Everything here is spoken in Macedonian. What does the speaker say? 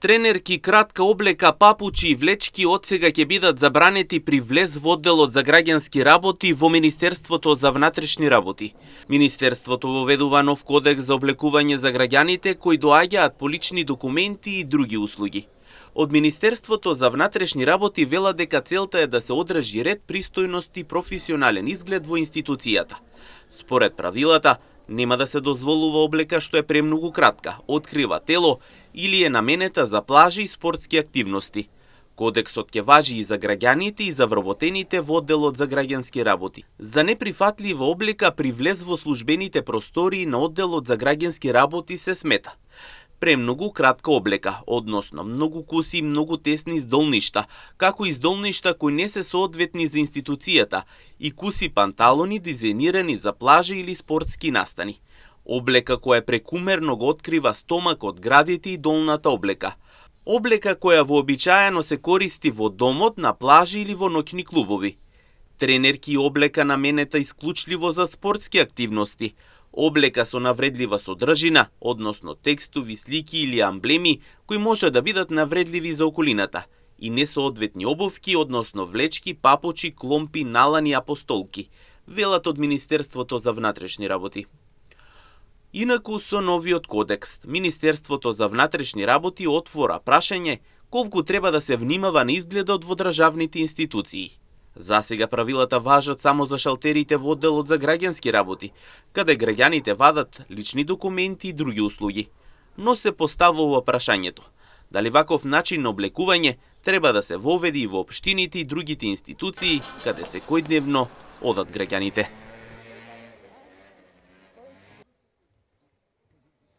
Тренерки, кратка облека, папучи и влечки одсега ќе бидат забранети при влез во одделот за граѓански работи во Министерството за внатрешни работи. Министерството воведува нов кодекс за облекување за граѓаните кои доаѓаат по лични документи и други услуги. Од Министерството за внатрешни работи велат дека целта е да се одржи ред, пристојност и професионален изглед во институцијата. Според правилата, нема да се дозволува облека што е премногу кратка, открива тело или е наменета за плажи и спортски активности. Кодексот ќе важи и за граѓаните и за вработените во одделот за граѓански работи. За неприфатлива облека при влез во службените простории на одделот за граѓански работи се смета премногу кратка облека, односно многу куси и многу тесни здолништа, како и здолништа кои не се соодветни за институцијата и куси панталони дизајнирани за плажи или спортски настани. Облека која прекумерно го открива стомакот, градите и долната облека. Облека која вообичаено се користи во домот, на плажи или во ноќни клубови. Тренерки и облека наменета исклучливо за спортски активности. Облека со навредлива содржина, односно текстови, слики или амблеми кои може да бидат навредливи за околината, и несоодветни обувки, односно влечки, папучи, кломпи, налани, апостолки, велат од Министерството за внатрешни работи. Инаку со новиот кодекс, Министерството за внатрешни работи отвора прашање колку треба да се внимава на изгледот во државните институции. Засега правилата важат само за шалтерите во одделот за граѓански работи, каде граѓаните вадат лични документи и други услуги. Но се поставува прашањето, дали ваков начин на облекување треба да се воведи и во општините и другите институции каде секојдневно одат граѓаните.